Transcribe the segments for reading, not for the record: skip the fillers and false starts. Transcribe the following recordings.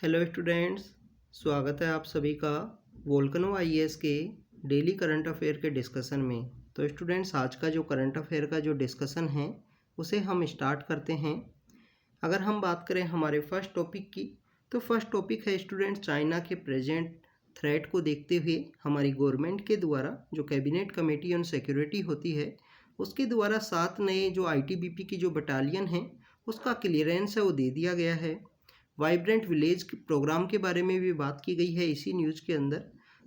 Hello students, स्वागत है आप सभी का वोल्केनो आईएएस के डेली करंट अफेयर के डिस्कशन में। तो स्टूडेंट्स, आज का जो करंट अफेयर का जो डिस्कशन है उसे हम स्टार्ट करते हैं। अगर हम बात करें हमारे फर्स्ट टॉपिक की, तो फर्स्ट टॉपिक है स्टूडेंट्स, चाइना के प्रेजेंट थ्रेट को देखते हुए हमारी गवर्नमेंट के द्वारा जो कैबिनेट कमेटी ऑन सिक्योरिटी होती है उसके द्वारा 7 नए जो आईटीबीपी की जो बटालियन हैं उसका क्लियरेंस है वो दे दिया गया है। वाइब्रेंट विलेज प्रोग्राम के बारे में भी बात की गई है इसी न्यूज़ के अंदर।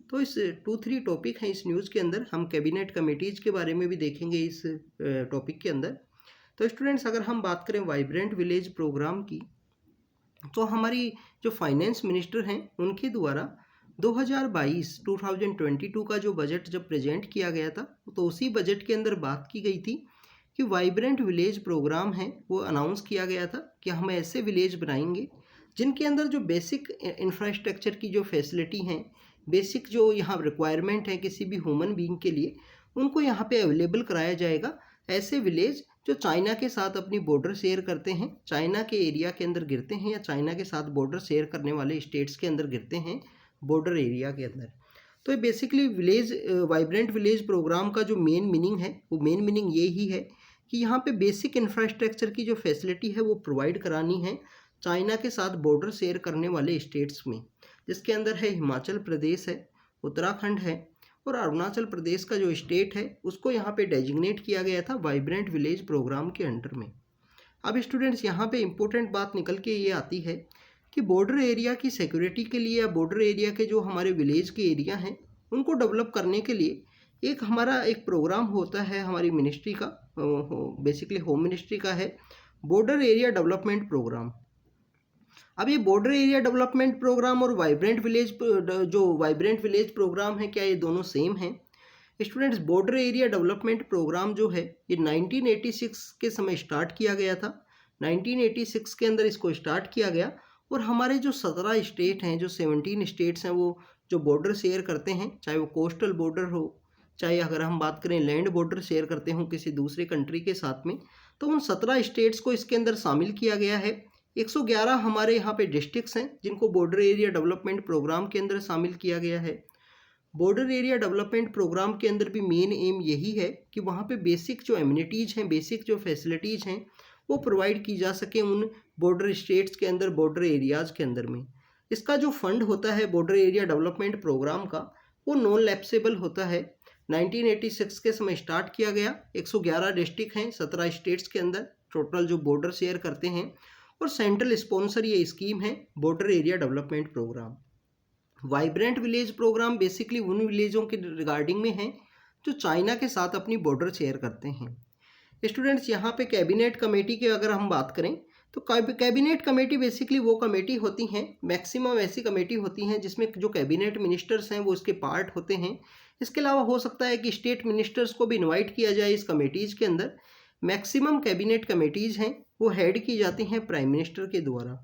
तो इस 2-3 टॉपिक हैं इस न्यूज़ के अंदर। हम कैबिनेट कमेटीज़ के बारे में भी देखेंगे इस टॉपिक के अंदर। तो स्टूडेंट्स, अगर हम बात करें वाइब्रेंट विलेज प्रोग्राम की, तो हमारी जो फाइनेंस मिनिस्टर हैं उनके द्वारा 2022 का जो बजट जब प्रेजेंट किया गया था, तो उसी बजट के अंदर बात की गई थी कि वाइब्रेंट विलेज प्रोग्राम है वो अनाउंस किया गया था कि हम ऐसे विलेज बनाएंगे जिनके अंदर जो बेसिक इंफ्रास्ट्रक्चर की जो फैसिलिटी हैं, बेसिक जो यहाँ रिक्वायरमेंट है किसी भी ह्यूमन बीइंग के लिए, उनको यहाँ पे अवेलेबल कराया जाएगा। ऐसे विलेज जो चाइना के साथ अपनी बॉर्डर शेयर करते हैं, चाइना के एरिया के अंदर गिरते हैं या चाइना के साथ बॉर्डर शेयर करने वाले स्टेट्स के अंदर गिरते हैं, बॉर्डर एरिया के अंदर। तो ये basically village vibrant village program का जो मेन मीनिंग है वो मेन मीनिंग ये ही है कि यहाँ पे बेसिक इंफ्रास्ट्रक्चर की जो फैसिलिटी है वो प्रोवाइड करानी है चाइना के साथ बॉर्डर शेयर करने वाले स्टेट्स में, जिसके अंदर है हिमाचल प्रदेश है, उत्तराखंड है और अरुणाचल प्रदेश का जो स्टेट है उसको यहाँ पे डेजिग्नेट किया गया था वाइब्रेंट विलेज प्रोग्राम के अंडर में। अब स्टूडेंट्स, यहाँ पे इम्पोर्टेंट बात निकल के ये आती है कि बॉर्डर एरिया की सिक्योरिटी के लिए या बॉर्डर एरिया के जो हमारे विलेज के एरिया हैं उनको डेवलप करने के लिए एक हमारा एक प्रोग्राम होता है हमारी मिनिस्ट्री का, बेसिकली होम मिनिस्ट्री का है बॉर्डर एरिया डेवलपमेंट प्रोग्राम। अब ये बॉर्डर एरिया डेवलपमेंट प्रोग्राम और वाइब्रेंट विलेज प्रोग्राम है, क्या ये दोनों सेम हैं? Students, border area development program जो है ये 1986 के समय स्टार्ट किया गया था। 1986 के अंदर इसको स्टार्ट किया गया और हमारे जो 17 स्टेट हैं, जो 17 स्टेट्स हैं, वो जो बॉर्डर शेयर करते हैं, चाहे वो कोस्टल बॉर्डर हो, चाहे अगर हम बात करें लैंड बॉर्डर शेयर करते हों किसी दूसरे कंट्री के साथ में, तो उन 17 स्टेट्स को इसके अंदर शामिल किया गया है। 111 हमारे यहाँ पे डिस्ट्रिक्ट्स हैं जिनको बॉर्डर एरिया डेवलपमेंट प्रोग्राम के अंदर शामिल किया गया है। बॉर्डर एरिया डेवलपमेंट प्रोग्राम के अंदर भी मेन एम यही है कि वहाँ पे बेसिक जो एम्यूनिटीज़ हैं, बेसिक जो फैसिलिटीज़ हैं वो प्रोवाइड की जा सके उन बॉर्डर स्टेट्स के अंदर, बॉर्डर एरियाज़ के अंदर में। इसका जो फंड होता है बॉर्डर एरिया डेवलपमेंट प्रोग्राम का, वो नॉन लैप्सेबल होता है। 1986 के समय स्टार्ट किया गया। 111 डिस्ट्रिक्ट हैं 17 स्टेट्स के अंदर टोटल जो बॉर्डर शेयर करते हैं, और सेंट्रल स्पॉन्सर ये स्कीम है border area development program. Vibrant village program basically उन विलेजों के रिगार्डिंग में है जो चाइना के साथ अपनी बॉर्डर शेयर करते हैं। स्टूडेंट्स, यहाँ पे कैबिनेट कमेटी की अगर हम बात करें, तो कैबिनेट कमेटी बेसिकली वो कमेटी होती हैं, मैक्सिमम ऐसी कमेटी होती हैं जिसमें जो कैबिनेट मिनिस्टर्स हैं वो इसके पार्ट होते हैं। इसके अलावा हो सकता है कि स्टेट मिनिस्टर्स को भी इनवाइट किया जाए इस कमेटीज़ के अंदर। मैक्सिमम कैबिनेट कमेटीज़ हैं वो हेड की जाती हैं प्राइम मिनिस्टर के द्वारा।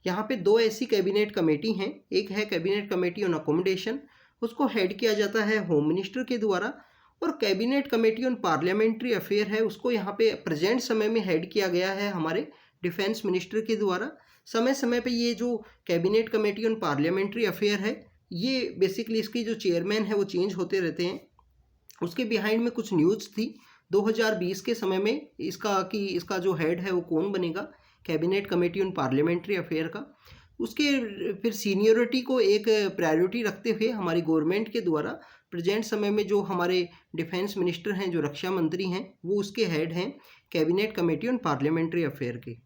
यहाँ पे 2 ऐसी कैबिनेट कमेटी हैं। एक है कैबिनेट कमेटी ऑन अकोमोडेशन, उसको हेड किया जाता है होम मिनिस्टर के द्वारा, और cabinet committee on parliamentary affair है, उसको यहाँ पे प्रेजेंट समय में हेड किया गया है हमारे डिफेंस मिनिस्टर के द्वारा। समय समय पे ये जो cabinet committee on parliamentary affair है, ये बेसिकली इसकी जो चेयरमैन है वो चेंज होते रहते हैं। उसके बिहाइंड में कुछ न्यूज़ थी 2020 के समय में इसका जो हेड है वो कौन बनेगा, cabinet committee on parliamentary affair का। उसके फिर सीनियरिटी को एक प्रायोरिटी रखते हुए हमारी गवर्नमेंट के द्वारा प्रेजेंट समय में जो हमारे डिफेंस मिनिस्टर हैं, जो रक्षा मंत्री हैं, वो उसके हेड हैं cabinet committee on parliamentary affair के।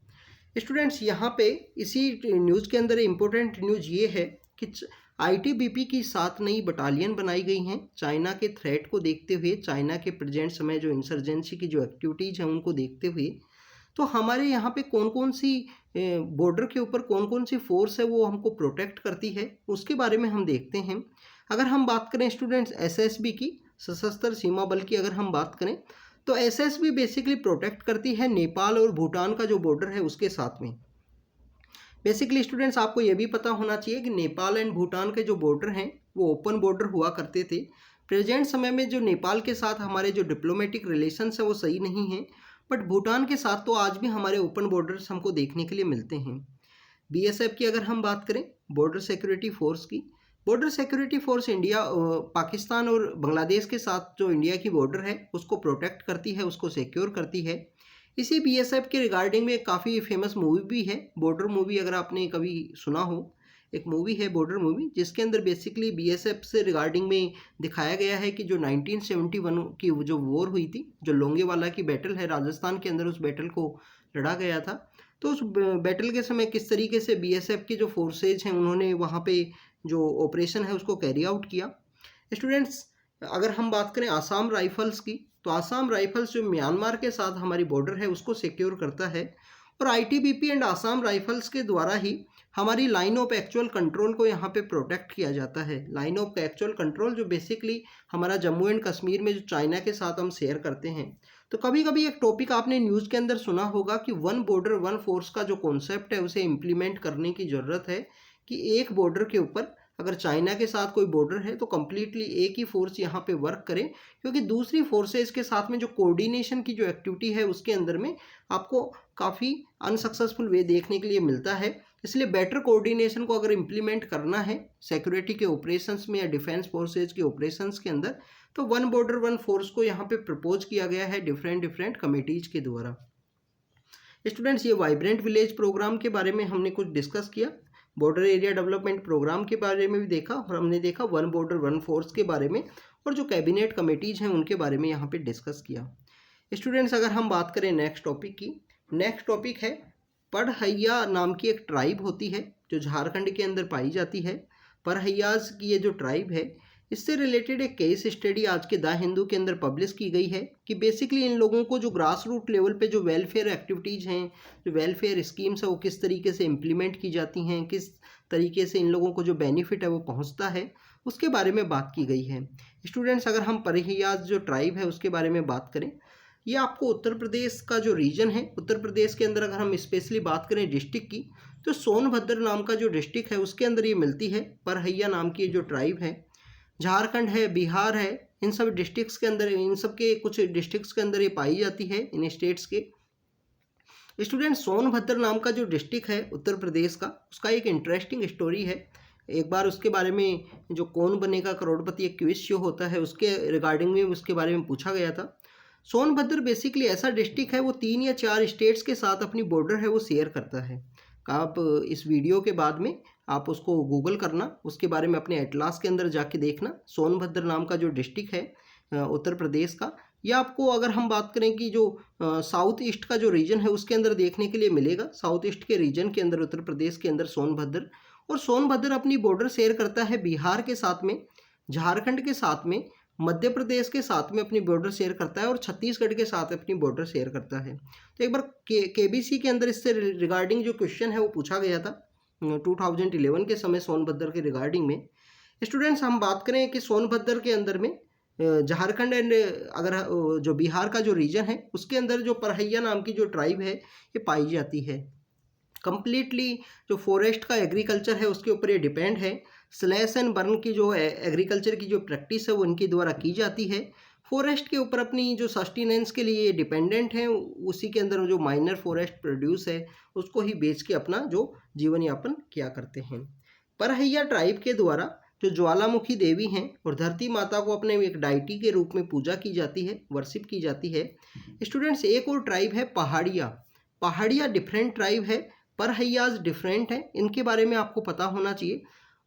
स्टूडेंट्स, यहाँ पे इसी न्यूज़ के अंदर इम्पोर्टेंट न्यूज़ ये है कि आईटीबीपी की 7 नई बटालियन बनाई गई हैं चाइना के थ्रेट को देखते हुए, चाइना के प्रेजेंट समय जो इंसर्जेंसी की जो एक्टिविटीज़ हैं उनको देखते हुए। तो हमारे यहाँ पे कौन कौन सी बॉर्डर के ऊपर कौन कौन सी फोर्स है वो हमको प्रोटेक्ट करती है, उसके बारे में हम देखते हैं। अगर हम बात करें स्टूडेंट्स एसएसबी की, सशस्त्र सीमा बल की अगर हम बात करें, तो एसएसबी बेसिकली प्रोटेक्ट करती है नेपाल और भूटान का जो बॉर्डर है उसके साथ में। बेसिकली स्टूडेंट्स, आपको ये भी पता होना चाहिए कि नेपाल एंड भूटान के जो बॉर्डर हैं वो ओपन बॉर्डर हुआ करते थे। प्रेजेंट समय में जो नेपाल के साथ हमारे जो डिप्लोमेटिक रिलेशंस हैं वो सही नहीं हैं, बट भूटान के साथ तो आज भी हमारे ओपन बॉर्डर्स हमको देखने के लिए मिलते हैं। बीएसएफ की अगर हम बात करें, बॉर्डर सिक्योरिटी फोर्स की, border security force India Pakistan और बांग्लादेश के साथ जो इंडिया की बॉर्डर है उसको प्रोटेक्ट करती है, उसको सिक्योर करती है। इसी बीएसएफ के रिगार्डिंग में काफ़ी फेमस मूवी भी है, बॉर्डर मूवी, अगर आपने कभी सुना हो। एक मूवी है बॉर्डर मूवी, जिसके अंदर बेसिकली बीएसएफ से रिगार्डिंग में दिखाया गया है कि जो 1971 की जो वॉर हुई थी, जो लोंगेवाला की बैटल है राजस्थान के अंदर, उस बैटल को लड़ा गया था। तो उस बैटल के समय किस तरीके से बीएसएफ के जो फोर्सेज हैं उन्होंने वहाँ पे जो ऑपरेशन है उसको कैरी आउट किया। स्टूडेंट्स, अगर हम बात करें आसाम राइफल्स की, तो आसाम राइफल्स जो म्यांमार के साथ हमारी बॉर्डर है उसको सिक्योर करता है, और आईटीबीपी एंड आसाम राइफल्स के द्वारा ही हमारी लाइन ऑफ एक्चुअल कंट्रोल को यहाँ पे प्रोटेक्ट किया जाता है। लाइन ऑफ एक्चुअल कंट्रोल जो बेसिकली हमारा जम्मू एंड कश्मीर में जो चाइना के साथ हम शेयर करते हैं। तो कभी कभी एक टॉपिक आपने न्यूज़ के अंदर सुना होगा कि वन बॉर्डर वन फोर्स का जो कॉन्सेप्ट है उसे इम्प्लीमेंट करने की ज़रूरत है, कि एक बॉर्डर के ऊपर अगर चाइना के साथ कोई बॉर्डर है तो कम्प्लीटली एक ही फोर्स यहाँ पे वर्क करे, क्योंकि दूसरी फोर्सेज के साथ में जो कोऑर्डिनेशन की जो एक्टिविटी है उसके अंदर में आपको काफ़ी अनसक्सेसफुल वे देखने के लिए मिलता है। इसलिए बेटर कोऑर्डिनेशन को अगर इम्प्लीमेंट करना है सिक्योरिटी के ऑपरेशंस में या डिफेंस फोर्सेज के ऑपरेशंस के अंदर, तो वन बॉर्डर वन फोर्स को यहाँ पे प्रपोज किया गया है डिफरेंट कमेटीज के द्वारा। स्टूडेंट्स, ये वाइब्रेंट विलेज प्रोग्राम के बारे में हमने कुछ डिस्कस किया, बॉर्डर एरिया डेवलपमेंट प्रोग्राम के बारे में भी देखा, और हमने देखा वन बॉर्डर वन फोर्स के बारे में, और जो कैबिनेट कमेटीज हैं उनके बारे में यहाँ पे डिस्कस किया। स्टूडेंट्स, अगर हम बात करें नेक्स्ट टॉपिक की, नेक्स्ट टॉपिक है पढ़हैया नाम की एक ट्राइब होती है जो झारखंड के अंदर पाई जाती है। पढ़हैयाज की ये जो ट्राइब है, इससे रिलेटेड एक केस स्टडी आज के द हिंदू के अंदर पब्लिश की गई है कि बेसिकली इन लोगों को जो ग्रास रूट लेवल पे जो वेलफेयर एक्टिविटीज़ हैं, जो वेलफेयर स्कीम्स है वो किस तरीके से इम्प्लीमेंट की जाती हैं, किस तरीके से इन लोगों को जो बेनिफिट है वो पहुंचता है, उसके बारे में बात की गई है। स्टूडेंट्स, अगर हम पढ़हैयाज जो ट्राइब है उसके बारे में बात करें, ये आपको उत्तर प्रदेश का जो रीजन है, उत्तर प्रदेश के अंदर अगर हम स्पेशली बात करें डिस्ट्रिक्ट की, तो सोनभद्र नाम का जो डिस्ट्रिक्ट है उसके अंदर ये मिलती है। पढ़हैया नाम की जो ट्राइब है, झारखंड है, बिहार है, इन सब डिस्ट्रिक्ट्स के अंदर, इन सब के कुछ डिस्ट्रिक्ट्स के अंदर ये पाई जाती है, इन स्टेट्स के। स्टूडेंट, सोनभद्र नाम का जो डिस्ट्रिक्ट है उत्तर प्रदेश का, उसका एक इंटरेस्टिंग स्टोरी है। एक बार उसके बारे में जो कौन बनेगा करोड़पति एक क्विज शो होता है उसके रिगार्डिंग में उसके बारे में पूछा गया था। सोनभद्र बेसिकली ऐसा डिस्ट्रिक्ट है, वो 3 या 4 स्टेट्स के साथ अपनी बॉर्डर है वो शेयर करता है। आप इस वीडियो के बाद में आप उसको गूगल करना, उसके बारे में अपने एटलास के अंदर जाके देखना, सोनभद्र नाम का जो डिस्ट्रिक्ट है उत्तर प्रदेश का। या आपको अगर हम बात करें कि जो साउथ ईस्ट का जो रीजन है उसके अंदर देखने के लिए मिलेगा, साउथ ईस्ट के रीजन के अंदर उत्तर प्रदेश के अंदर सोनभद्र, और सोनभद्र अपनी बॉर्डर शेयर करता है बिहार के साथ में, झारखंड के साथ में, मध्य प्रदेश के साथ में अपनी बॉर्डर शेयर करता है, और छत्तीसगढ़ के साथ अपनी बॉर्डर शेयर करता है। तो एक बार केबीसी के अंदर इससे रिगार्डिंग जो क्वेश्चन है वो पूछा गया था 2011 के समय सोनभद्र के रिगार्डिंग में। स्टूडेंट्स, हम बात करें कि सोनभद्र के अंदर में झारखंड एंड अगर जो बिहार का जो रीजन है उसके अंदर जो पढ़हैया नाम की जो ट्राइब है ये पाई जाती है। कंप्लीटली जो फॉरेस्ट का एग्रीकल्चर है उसके ऊपर ये डिपेंड है। स्लैश एंड बर्न की जो एग्रीकल्चर की जो प्रैक्टिस है वो इनके द्वारा की जाती है। फॉरेस्ट के ऊपर अपनी जो सस्टेनेंस के लिए डिपेंडेंट है, उसी के अंदर जो माइनर फॉरेस्ट प्रोड्यूस है उसको ही बेच के अपना जो जीवन यापन किया करते हैं। पढ़हैया ट्राइब के द्वारा जो ज्वालामुखी देवी हैं और धरती माता को अपने एक डाइटी के रूप में पूजा की जाती है, वर्शिप की जाती है। स्टूडेंट्स, एक और ट्राइब है पहाड़िया। पहाड़िया डिफरेंट ट्राइब है, पढ़हैयाज डिफरेंट है, इनके बारे में आपको पता होना चाहिए।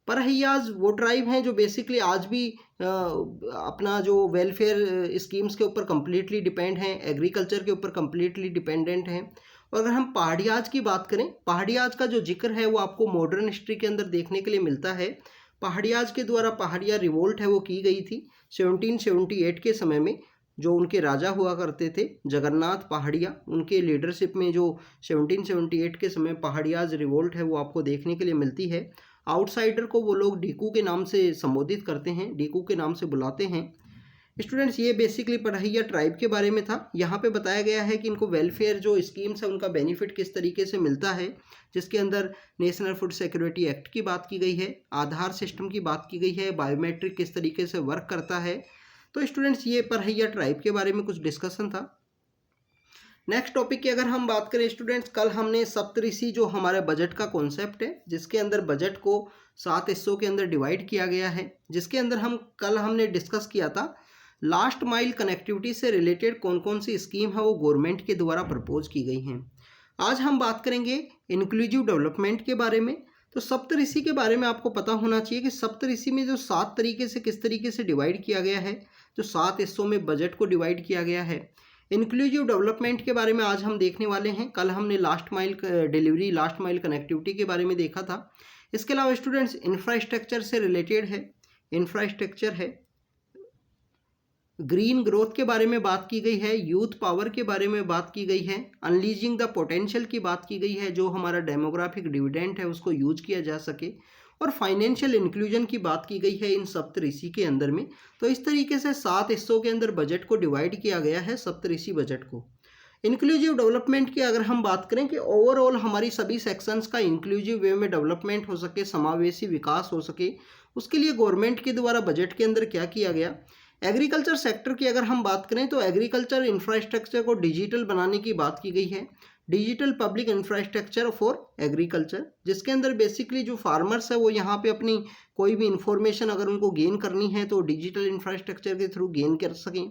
पढ़हैयाज वो ट्राइब हैं जो बेसिकली आज भी अपना जो वेलफेयर स्कीम्स के ऊपर कम्प्लीटली डिपेंड हैं, एग्रीकल्चर के ऊपर कम्प्लीटली डिपेंडेंट हैं। और अगर हम पहाड़ियाज की बात करें, पहाड़ियाज का जो जिक्र है वो आपको मॉडर्न हिस्ट्री के अंदर देखने के लिए मिलता है। पहाड़ियाज के द्वारा पहाड़िया रिवोल्ट है वो की गई थी 1778 के समय में। जो उनके राजा हुआ करते थे जगन्नाथ पहाड़िया, उनके लीडरशिप में जो 1778 के समय पहाड़ियाज रिवोल्ट है वो आपको देखने के लिए मिलती है। आउटसाइडर को वो लोग डीकू के नाम से संबोधित करते हैं, डीकू के नाम से बुलाते हैं। स्टूडेंट्स, ये बेसिकली पढ़हैया ट्राइब के बारे में था। यहाँ पे बताया गया है कि इनको वेलफेयर जो स्कीम्स है उनका बेनिफिट किस तरीके से मिलता है, जिसके अंदर नेशनल फूड सिक्योरिटी एक्ट की बात की गई है, आधार सिस्टम की बात की गई है, बायोमेट्रिक किस तरीके से वर्क करता है। तो स्टूडेंट्स, ये पढ़हैया ट्राइब के बारे में कुछ डिस्कशन था। नेक्स्ट टॉपिक की अगर हम बात करें स्टूडेंट्स, कल हमने सप्तऋषि जो हमारे बजट का कॉन्सेप्ट है, जिसके अंदर बजट को 7 हिस्सों के अंदर डिवाइड किया गया है, जिसके अंदर हमने डिस्कस किया था लास्ट माइल कनेक्टिविटी से रिलेटेड कौन कौन सी स्कीम है वो गवर्नमेंट के द्वारा प्रपोज की गई हैं। आज हम बात करेंगे इंक्लूसिव डेवलपमेंट के बारे में। तो सप्तऋषि के बारे में आपको पता होना चाहिए कि सप्तऋषि में जो 7 तरीके से किस तरीके से डिवाइड किया गया है, जो 7 हिस्सों में बजट को डिवाइड किया गया है। इंक्लूसिव डेवलपमेंट के बारे में आज हम देखने वाले हैं। कल हमने last mile delivery, last mile connectivity के बारे में देखा था। इसके अलावा स्टूडेंट्स इंफ्रास्ट्रक्चर से रिलेटेड है, इंफ्रास्ट्रक्चर है, ग्रीन ग्रोथ के बारे में बात की गई है, यूथ पावर के बारे में बात की गई है, अनलीजिंग द पोटेंशियल की बात की गई है, जो हमारा डेमोग्राफिक डिविडेंड है उसको यूज किया जा सके, और फाइनेंशियल इंक्लूजन की बात की गई है इन सप्तऋषि के अंदर में। तो इस तरीके से 7 हिस्सों के अंदर बजट को डिवाइड किया गया है, सप्तऋषि बजट को। इंक्लूसिव डेवलपमेंट की अगर हम बात करें कि ओवरऑल हमारी सभी सेक्शंस का इंक्लूसिव वे में डेवलपमेंट हो सके, समावेशी विकास हो सके, उसके लिए गवर्नमेंट के द्वारा बजट के अंदर क्या किया गया। एग्रीकल्चर सेक्टर की अगर हम बात करें तो एग्रीकल्चर इंफ्रास्ट्रक्चर को डिजिटल बनाने की बात की गई है, digital public infrastructure for agriculture, जिसके अंदर बेसिकली जो फार्मर्स है वो यहाँ पे अपनी कोई भी इंफॉर्मेशन अगर उनको गेन करनी है तो डिजिटल इंफ्रास्ट्रक्चर के थ्रू गेन कर सकें।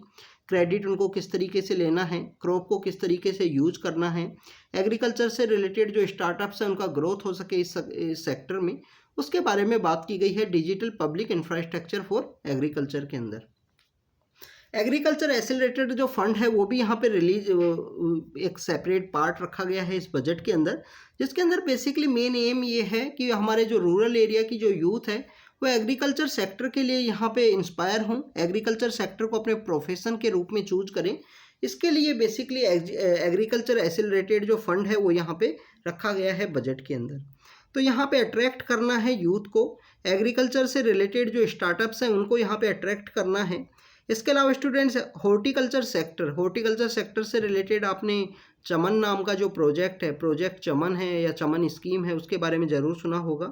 क्रेडिट उनको किस तरीके से लेना है, क्रॉप को किस तरीके से यूज करना है, एग्रीकल्चर से रिलेटेड जो स्टार्टअप्स हैं उनका ग्रोथ हो सके इस सेक्टर में, उसके बारे में बात की गई है digital public infrastructure for agriculture के अंदर। एग्रीकल्चर एक्सेलरेटेड जो फंड है वो भी यहाँ पे रिलीज एक सेपरेट पार्ट रखा गया है इस बजट के अंदर, जिसके अंदर बेसिकली मेन एम ये है कि हमारे जो रूरल एरिया की जो यूथ है वो एग्रीकल्चर सेक्टर के लिए यहाँ पे इंस्पायर हों, एग्रीकल्चर सेक्टर को अपने प्रोफेशन के रूप में चूज करें। इसके लिए बेसिकली एग्रीकल्चर एक्सेलरेटेड जो फंड है वो यहाँ पे रखा गया है बजट के अंदर। तो यहाँ पे अट्रैक्ट करना है यूथ को, एग्रीकल्चर से रिलेटेड जो स्टार्टअप्स हैं उनको यहाँ पे अट्रैक्ट करना है। इसके अलावा स्टूडेंट्स हॉर्टिकल्चर सेक्टर से रिलेटेड आपने चमन नाम का जो प्रोजेक्ट है, प्रोजेक्ट चमन है या चमन स्कीम है, उसके बारे में ज़रूर सुना होगा।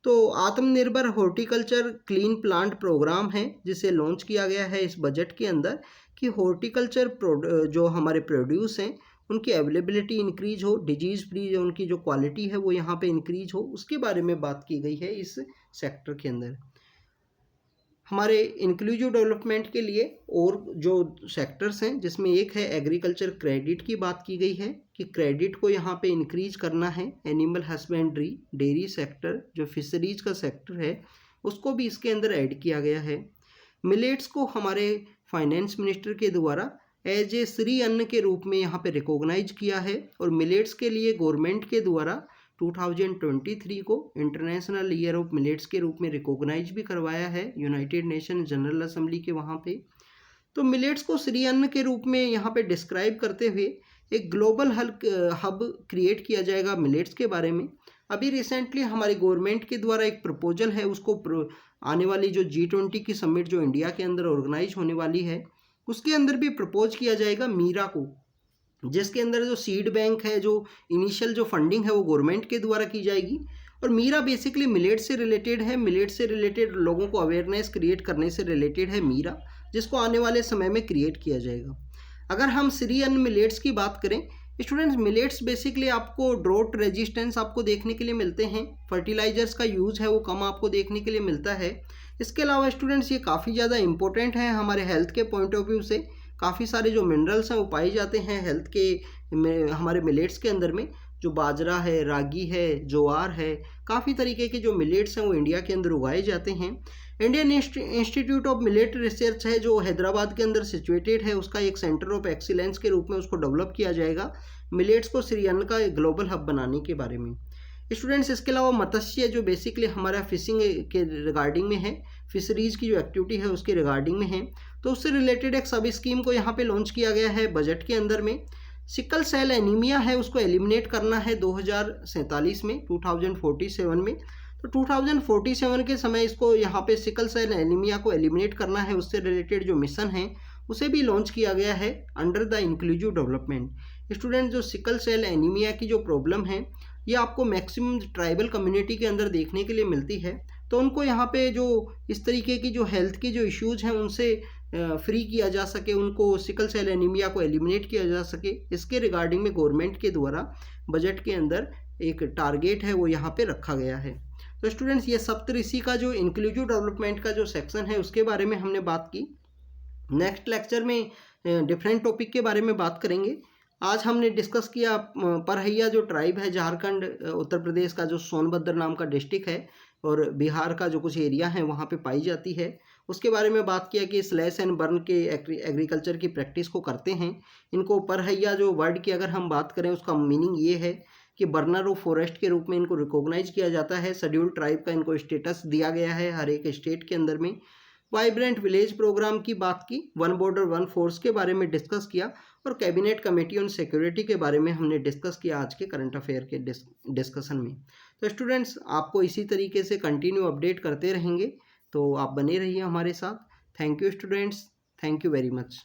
तो आत्मनिर्भर हॉर्टिकल्चर क्लीन प्लांट प्रोग्राम है जिसे लॉन्च किया गया है इस बजट के अंदर, कि हॉर्टिकल्चर जो हमारे प्रोड्यूस हैं उनकी अवेलेबिलिटी इंक्रीज हो, डिजीज़ फ्री उनकी जो क्वालिटी है वो यहाँ पे इंक्रीज हो, उसके बारे में बात की गई है इस सेक्टर के अंदर। हमारे इंक्लूसिव डेवलपमेंट के लिए और जो सेक्टर्स हैं जिसमें एक है एग्रीकल्चर क्रेडिट की बात की गई है कि क्रेडिट को यहाँ पे इंक्रीज करना है। एनिमल हस्बेंड्री, डेयरी सेक्टर, जो फिशरीज का सेक्टर है उसको भी इसके अंदर ऐड किया गया है। मिलेट्स को हमारे फाइनेंस मिनिस्टर के द्वारा एज ए श्री अन्न के रूप में यहाँ पे रिकॉग्नाइज किया है, और मिलेट्स के लिए गवर्नमेंट के द्वारा 2023 को इंटरनेशनल ईयर ऑफ मिलेट्स के रूप में रिकॉग्नाइज भी करवाया है यूनाइटेड नेशन जनरल असेंबली के वहाँ पे। तो मिलेट्स को श्री अन्न के रूप में यहाँ पे डिस्क्राइब करते हुए एक ग्लोबल हब क्रिएट किया जाएगा मिलेट्स के बारे में। अभी रिसेंटली हमारी गवर्नमेंट के द्वारा एक प्रपोजल है, उसको आने वाली जो G20 की समिट जो इंडिया के अंदर ऑर्गेनाइज होने वाली है उसके अंदर भी प्रपोज किया जाएगा मीरा को, जिसके अंदर जो सीड बैंक है, जो इनिशियल जो फंडिंग है वो गवर्नमेंट के द्वारा की जाएगी। और मीरा बेसिकली मिलेट से रिलेटेड है, मिलेट से रिलेटेड लोगों को अवेयरनेस क्रिएट करने से रिलेटेड है मीरा, जिसको आने वाले समय में क्रिएट किया जाएगा। अगर हम श्री अन्न मिलेट्स की बात करें स्टूडेंट्स, मिलेट्स बेसिकली आपको ड्रॉट रेजिस्टेंस आपको देखने के लिए मिलते हैं, फर्टिलाइजर्स का यूज़ है वो कम आपको देखने के लिए मिलता है। इसके अलावा स्टूडेंट्स ये काफ़ी ज़्यादा इंपॉर्टेंट है हमारे हेल्थ के पॉइंट ऑफ व्यू से, काफ़ी सारे जो मिनरल्स हैं वो पाए जाते हैं हेल्थ के में हमारे मिलेट्स के अंदर में, जो बाजरा है, रागी है, ज्वार है, काफ़ी तरीके के जो मिलेट्स हैं वो इंडिया के अंदर उगाए जाते हैं। Indian institute of millet research है जो हैदराबाद के अंदर सिचुएटेड है, उसका एक सेंटर ऑफ एक्सीलेंस के रूप में उसको डेवलप किया जाएगा मिलेट्स को श्री अन्न का एक ग्लोबल हब बनाने के बारे में। स्टूडेंट्स इसके अलावा मत्स्य जो बेसिकली हमारा फिशिंग के रिगार्डिंग में है, फिशरीज की जो एक्टिविटी है उसके रिगार्डिंग में है, तो उससे रिलेटेड एक सब स्कीम को यहाँ पे लॉन्च किया गया है बजट के अंदर में। सिकल सेल एनीमिया है उसको एलिमिनेट करना है 2047 में, 2047 में। तो 2047 के समय इसको यहाँ पे सिकल सेल एनीमिया को एलिमिनेट करना है, उससे रिलेटेड जो मिशन है उसे भी लॉन्च किया गया है under the inclusive development. Student जो सिकल सेल एनीमिया की जो प्रॉब्लम है ये आपको मैक्सिमम ट्राइबल कम्युनिटी के अंदर देखने के लिए मिलती है, तो उनको यहाँ पे जो इस तरीके की जो हेल्थ की जो इश्यूज़ हैं उनसे फ्री किया जा सके, उनको सिकल सेल एनीमिया को एलिमिनेट किया जा सके, इसके रिगार्डिंग में गवर्नमेंट के द्वारा बजट के अंदर एक टारगेट है वो यहाँ पे रखा गया है। तो स्टूडेंट्स, ये सप्तऋषि का जो इंक्लूसिव डेवलपमेंट का जो सेक्शन है उसके बारे में हमने बात की। नेक्स्ट लेक्चर में डिफरेंट टॉपिक के बारे में बात करेंगे। आज हमने डिस्कस किया परहैया जो ट्राइब है झारखंड उत्तर प्रदेश का जो सोनभद्र नाम का डिस्ट्रिक्ट है और बिहार का जो कुछ एरिया है वहाँ पे पाई जाती है, उसके बारे में बात किया कि स्लैश एंड बर्न के एग्रीकल्चर की प्रैक्टिस को करते हैं। इनको परहैया जो वर्ड की अगर हम बात करें उसका मीनिंग ये है कि बर्नर ऑफ फॉरेस्ट के रूप में इनको रिकॉग्नाइज किया जाता है। शेड्यूल्ड ट्राइब का इनको स्टेटस दिया गया है हर एक स्टेट के अंदर में। वाइब्रेंट विलेज प्रोग्राम की बात की, वन बॉर्डर वन फोर्स के बारे में डिस्कस किया और कैबिनेट कमेटी ऑन सिक्योरिटी के बारे में हमने डिस्कस किया आज के करंट अफेयर के डिस्कशन में। तो स्टूडेंट्स, आपको इसी तरीके से कंटिन्यू अपडेट करते रहेंगे, तो आप बने रहिए हमारे साथ। Thank you students, thank you very much.